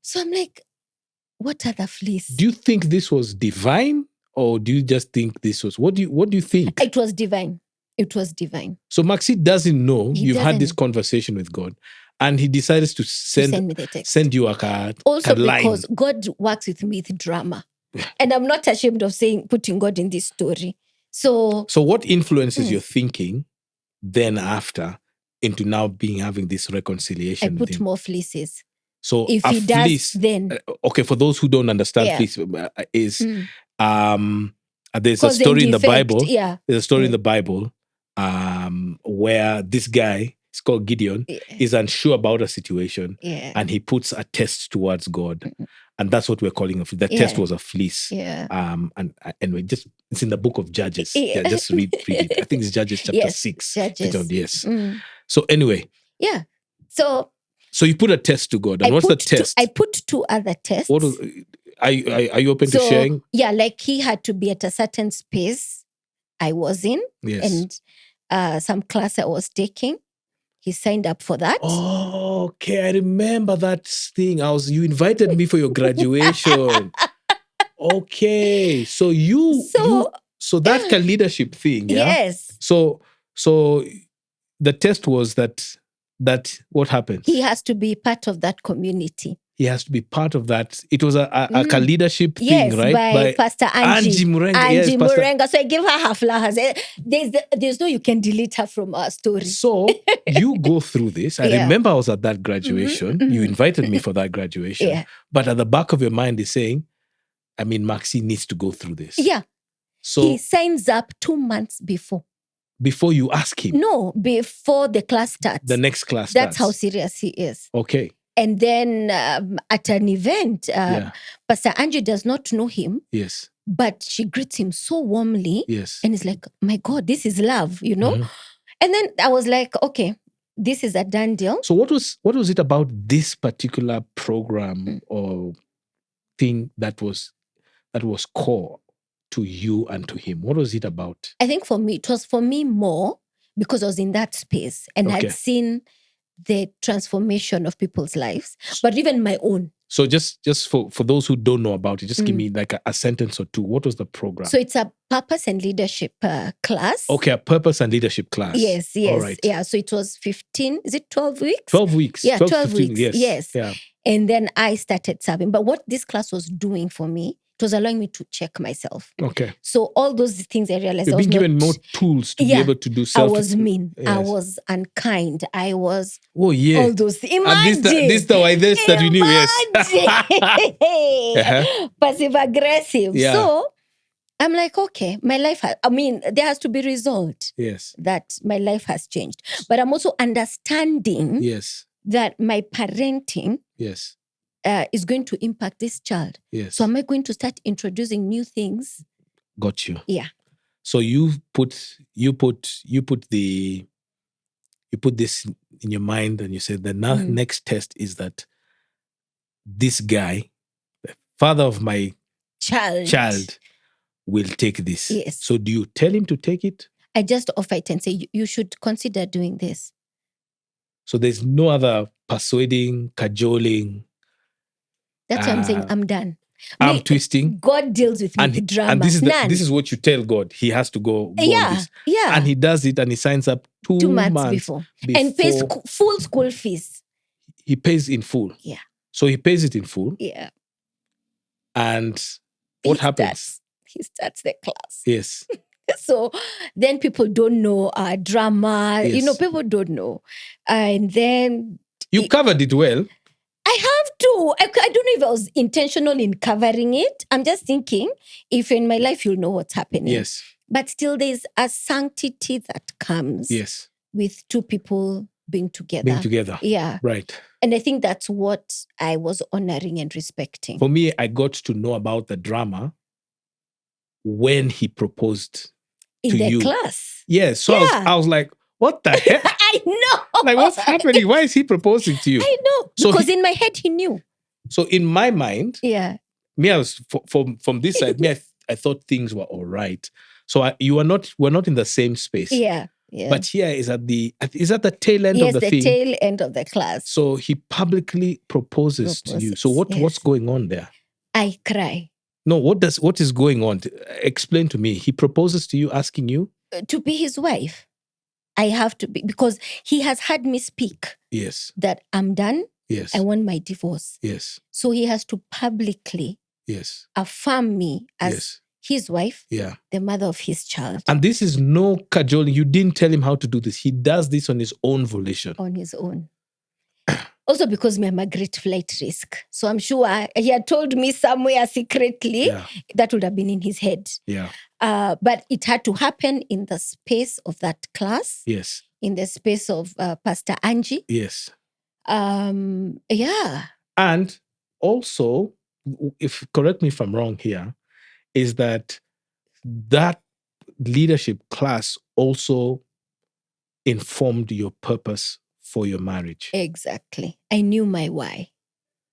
So I'm like, what other fleece? Do you think this was divine? Or do you just think this was... What do you think? It was divine. It was divine. So Maxi doesn't know you've had this doesn't. conversation with God. And he decides to send me the text. Send you a card. Also line. Because God works with me with drama. And I'm not ashamed of putting God in this story. So what influences your thinking then after into now having this reconciliation? I put more fleeces. So if he fleece, does, then okay. For those who don't understand, fleece is there's a story in the Bible. Yeah, there's a story in the Bible where this guy, it's called Gideon, is unsure about a situation, and he puts a test towards God, and that's what we're calling a fleece. The test was a fleece. Yeah. And we just, it's in the book of Judges. Yeah, just read it. I think it's Judges chapter 6. Judges. Yes. So anyway. Yeah. So you put a test to God. And what's the test? I put 2 other tests. Are you open to sharing? Yeah, like he had to be at a certain space I was in. Yes. And some class I was taking. He signed up for that. Oh, okay. I remember that thing. You invited me for your graduation. Okay. So that leadership thing, yeah? Yes. So the test was that what happened? He has to be part of that community. He has to be part of that. It was a leadership thing, yes, right? By Pastor Angie Murenga. Angie Murenga. So I give her her flowers. There's no you can delete her from our story. So you go through this. I remember I was at that graduation. You invited me for that graduation. Yeah. But at the back of your mind is saying, Maxi needs to go through this. Yeah. So he signs up 2 months before. Before you ask him? No, before the class starts. The next class starts. That's how serious he is. Okay. And then at an event, Pastor Angie does not know him. Yes. But she greets him so warmly. Yes. And it's like, my God, this is love, you know? And then I was like, okay, this is a done deal. So what was it about this particular program or thing that was core to you and to him? What was it about? I think it was for me more because I was in that space and I'd seen the transformation of people's lives, but even my own. So just for those who don't know about it, just give me like a sentence or two. What was the program? So it's a purpose and leadership class. Okay, a purpose and leadership class. Yes. All right. Yeah, so it was 15, is it 12 weeks? 12 weeks. Yeah, 12 15, weeks. Yes. Yeah. And then I started serving. But what this class was doing for me, it was allowing me to check myself. Okay. So all those things I realized You've been given more tools to be able to do self. I was mean. Yes. I was unkind. I was all those things. Imagine. This the way this that we knew, yes. Passive aggressive. Yeah. So I'm like, okay, my life there has to be result. Yes. That my life has changed. But I'm also understanding that my parenting is going to impact this child. Yes. So am I going to start introducing new things? Got you. Yeah. So you put this in your mind and you said the next test is that this guy father of my child. child will take this. Yes. So do you tell him to take it? I just offer it and say, you should consider doing this. So there's no other persuading, cajoling. That's why I'm saying I'm done. I'm twisting. God deals with me with drama. And this is what you tell God. He has to go on this. Yeah. And he does it and he signs up 2 months before. And pays full school fees. He pays in full. Yeah. So he pays it in full. Yeah. And what happens? He starts the class. Yes. So then people don't know drama. Yes. People don't know. And then... You covered it well. I have to. I don't know if I was intentional in covering it. I'm just thinking, if in my life you'll know what's happening. Yes. But still there's a sanctity that comes with 2 people being together. Yeah. Right. And I think that's what I was honoring and respecting. For me, I got to know about the drama when he proposed in to you. the class. Yes. So I was like, what the heck? I know. Like, what's happening? Why is he proposing to you? I know. So because in my head, he knew. So in my mind, me, I was from this side, me, I thought things were all right. So we're not in the same space. Yeah. But here is at the tail end of the thing. Yes, the tail end of the class. So he publicly proposes to you. So what's going on there? I cry. No, what is going on? Explain to me. He proposes to you, asking you to be his wife. I have to be, because he has had me speak. Yes. That I'm done. Yes. I want my divorce. Yes. So he has to publicly affirm me as his wife, the mother of his child. And this is no cajoling. You didn't tell him how to do this. He does this on his own volition. On his own. Also because I'm a great flight risk. So I'm sure he had told me somewhere secretly that would have been in his head. Yeah. But it had to happen in the space of that class. Yes. In the space of Pastor Angie. Yes. Yeah. And also, correct me if I'm wrong here, is that leadership class also informed your purpose for your marriage. Exactly. I knew my why.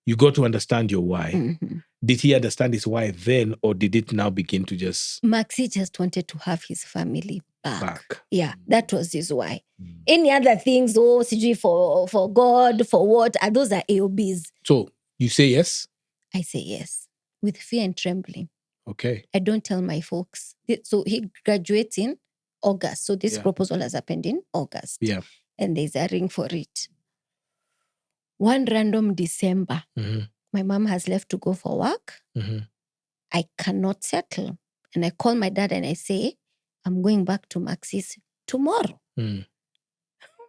You got to understand your why. Mm-hmm. Did he understand his why then, or did it now begin to just... Maxi just wanted to have his family back. Yeah, that was his why. Mm. Any other things, CG for God, for what? Those are AOBs. So, you say yes? I say yes, with fear and trembling. Okay. I don't tell my folks. So he graduates in August. So this proposal has happened in August. Yeah. And there's a ring for it. One random December, my mom has left to go for work. Mm-hmm. I cannot settle. And I call my dad and I say, I'm going back to Maxi's tomorrow. Mm.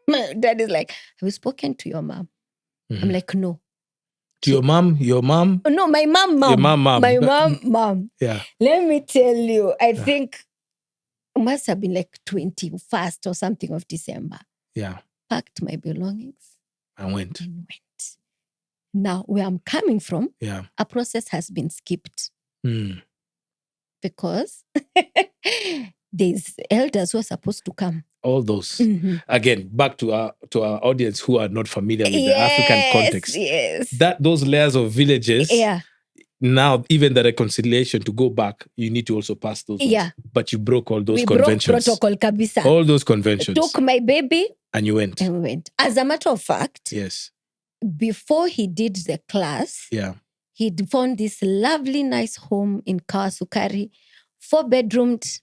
My dad is like, have you spoken to your mom? Mm-hmm. I'm like, no. To your mom? Your mom? No, my mom. Your mom. My mom. Yeah. Let me tell you, I think it must have been like 21st or something of December. Yeah. Packed my belongings. And went. Now, where I'm coming from, a process has been skipped. Mm. Because there's elders who are supposed to come. All those. Mm-hmm. Again, back to our audience who are not familiar with the African context. Yes. Those layers of villages. Yeah. Now, even the reconciliation to go back, you need to also pass those ones. Yeah. But you broke all those conventions. Broke protocol, kabisa. All those conventions. Took my baby. And you went. And we went. As a matter of fact, yes, before he did the class, he'd found this lovely, nice home in Kawasukari, 4-bedroomed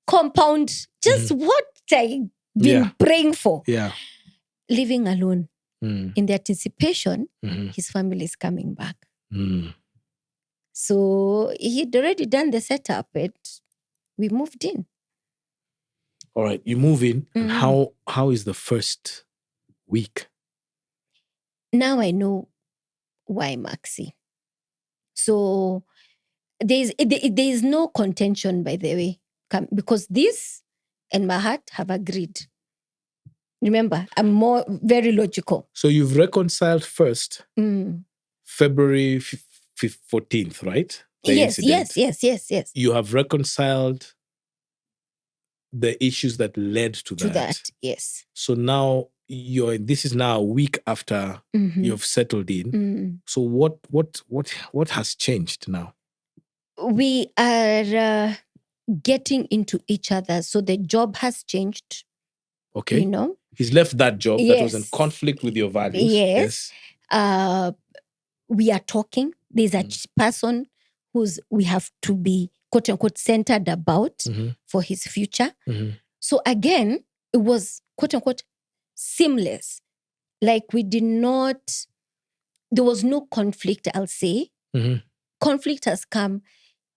compound, just what I've been praying for. Yeah. Living alone. In the anticipation, his family is coming back. Mm. So he'd already done the setup, and we moved in. All right, you move in. And how is the first week? Now I know why Maxi. So there's no contention, by the way, because this and my heart have agreed. Remember, I'm very logical. So you've reconciled first, February 14th, right? Yes. You have reconciled the issues that led to that. Yes. So now this is now a week after you've settled in. So what has changed now? We are getting into each other. So the job has changed. Okay. You know? He's left that job that was in Yes. conflict with your values. Yes. We are talking. There's a person we have to be quote unquote centered about for his future. So again, it was quote unquote seamless. Like there was no conflict, I'll say. Conflict has come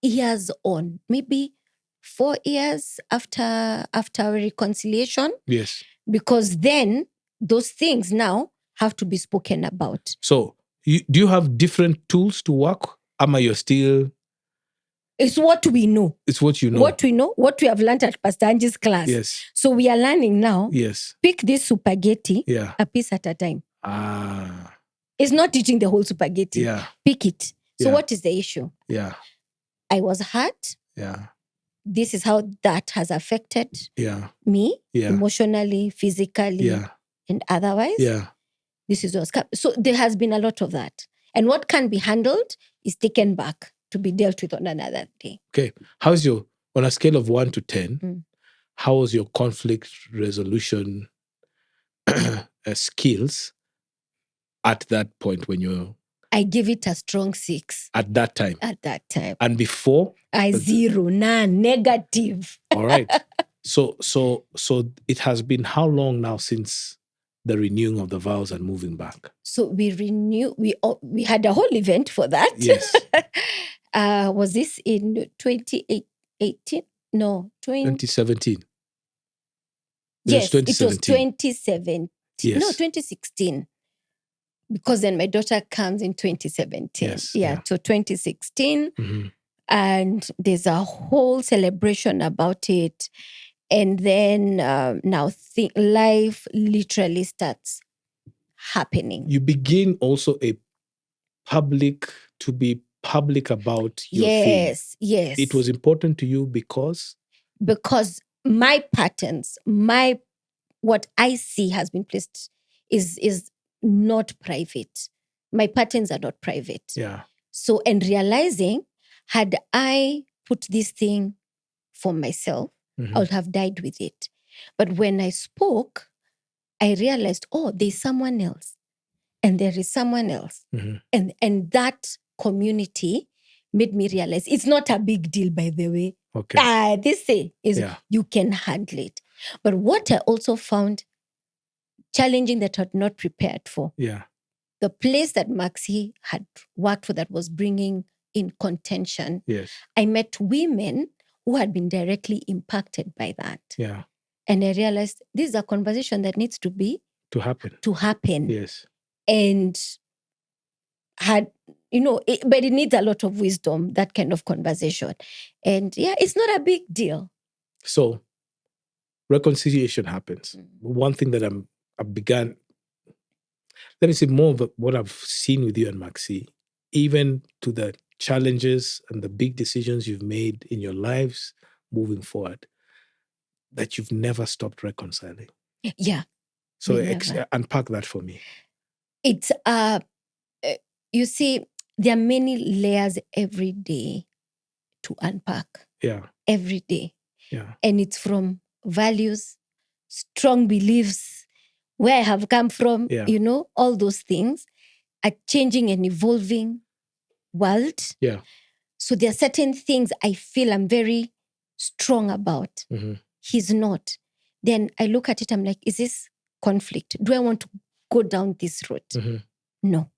years on, maybe 4 years after reconciliation. Yes. Because then those things now have to be spoken about. So do you have different tools to work? Ama, you're still... It's what we know. It's what you know. What we know, what we have learned at Pastor Angie's class. Yes. So we are learning now. Yes. Pick this spaghetti a piece at a time. It's not eating the whole spaghetti. Yeah. Pick it. So what is the issue? Yeah. I was hurt. Yeah. This is how that has affected me emotionally, physically, and otherwise. Yeah. This is what's coming. So there has been a lot of that. And what can be handled is taken back to be dealt with on another day. Okay. How's on a scale of 1 to 10, how was your conflict resolution skills at that point when I give it a strong 6. At that time? At that time. And before? 0, none, negative. All right. So it has been how long now since the renewing of the vows and moving back? So we had a whole event for that. Yes. Was this in 2018? No, 2017. Yes, it was 2017. Yes. No, 2016. Because then my daughter comes in 2017. Yes. Yeah. So 2016. And there's a whole celebration about it. And then now life literally starts happening. You begin also to be public about your thing. Yes. It was important to you because my patterns, what I see has been placed is not private. My patterns are not private. Yeah. So, and realizing, had I put this thing for myself, I would have died with it. But when I spoke, I realized, there's someone else. And there is someone else. And that community made me realize it's not a big deal, by the way. Okay. This is you can handle it. But what I also found challenging that I had not prepared for. Yeah. The place that Maxi had worked for that was bringing in contention. Yes. I met women who had been directly impacted by that. Yeah. And I realized this is a conversation that needs to happen. Yes. And but it needs a lot of wisdom, that kind of conversation. And it's not a big deal. So reconciliation happens. One thing that I've begun, let me say more of what I've seen with you and Maxi, even to the challenges and the big decisions you've made in your lives moving forward, that you've never stopped reconciling. Yeah. So unpack that for me. It's, you see, there are many layers every day to unpack. Yeah. Every day. Yeah. And it's from values, strong beliefs, where I have come from, all those things, a changing and evolving world. Yeah. So there are certain things I feel I'm very strong about. He's not. Then I look at it, I'm like, is this conflict? Do I want to go down this route? No.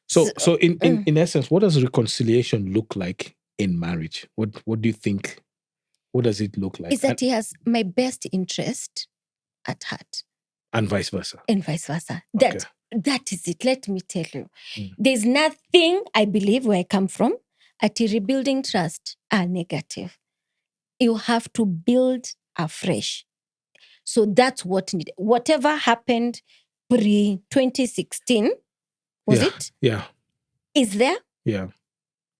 So in essence, what does reconciliation look like in marriage? What do you think? What does it look like? Is that he has my best interest at heart. And vice versa. Okay. That is it. Let me tell you. There's nothing, I believe, where I come from, at rebuilding trust are negative. You have to build afresh. So that's what needed. Whatever happened pre-2016, was it? Yeah. Is there? Yeah.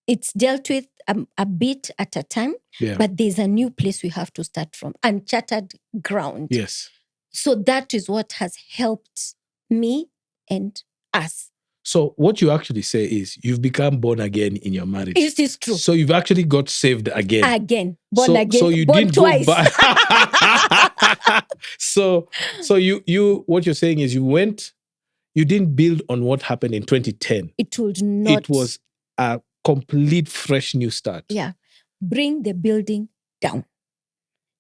It's dealt with a bit at a time, but there's a new place we have to start from. Uncharted ground. Yes. So that is what has helped me and us. So what you actually say is you've become born again in your marriage. It is true. So you've actually got saved again. Again. Born So again. you born didn't twice. go back. so you what you're saying is you didn't build on what happened in 2010. It would not. It was a complete fresh new start. Yeah. Bring the building down.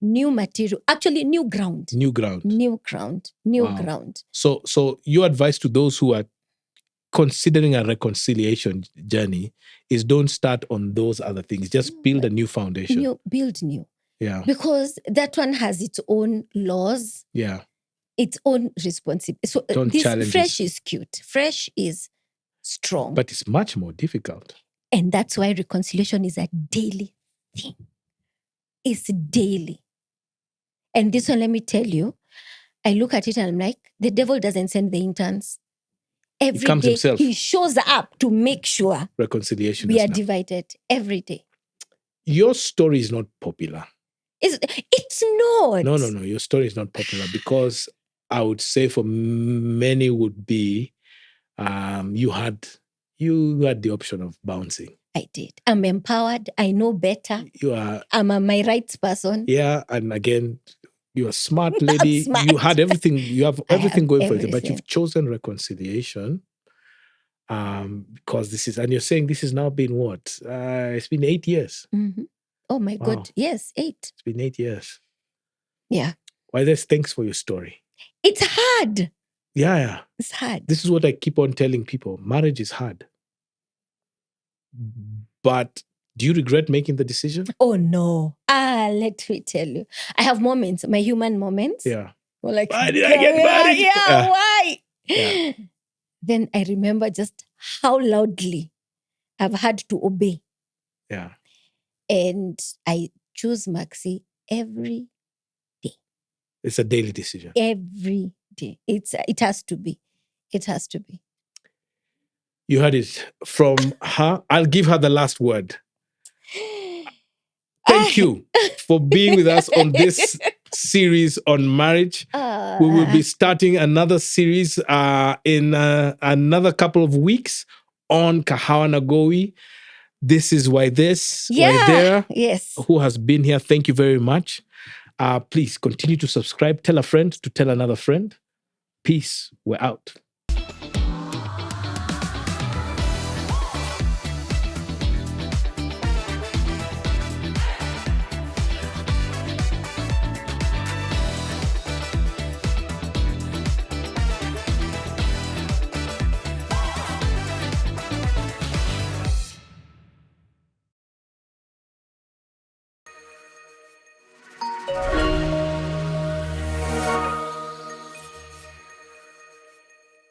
New material. Actually, new ground. New ground. New ground. New Wow. ground. So your advice to those who are considering a reconciliation journey is don't start on those other things. Just build a new foundation. Build new. Yeah. Because that one has its own laws. Yeah. Its own responsibility. So Don't this challenge fresh it. is cute. Fresh is strong. But it's much more difficult. And that's why reconciliation is a daily thing. It's daily. And this one, let me tell you, I look at it and I'm like, the devil doesn't send the interns. Every He comes day, himself. he shows up to make sure Reconciliation. we are divided every day. Your story is not popular. It's not. No. Your story is not popular because I would say for many would be you had the option of bouncing. I did. I'm empowered. I know better. I'm a my rights person. Yeah, and again, you're a smart lady. Smart. You had everything. You have everything going for you, but everything. you've chosen reconciliation. Because this is, and you're saying this has now been what? It's been 8 years. Mm-hmm. Oh my Wow. God. Yes, 8. It's been 8 years. Yeah. Why this? Thanks for your story. It's hard. Yeah. It's hard. This is what I keep on telling people. Marriage is hard. But do you regret making the decision? Oh no. Let me tell you. I have moments, my human moments. Yeah. Well, like, why did I get married? Yeah, why? Yeah. Then I remember just how loudly I've had to obey. Yeah. And I choose Maxi every day. It's a daily decision. Every day. It has to be. It has to be. You heard it from her. I'll give her the last word. Thank you for being with us on this series on marriage. We will be starting another series in another couple of weeks on Kahawa Nagowi. This is why this, why there. Yes. Who has been here. Thank you very much. Please continue to subscribe. Tell a friend to tell another friend. Peace. We're out.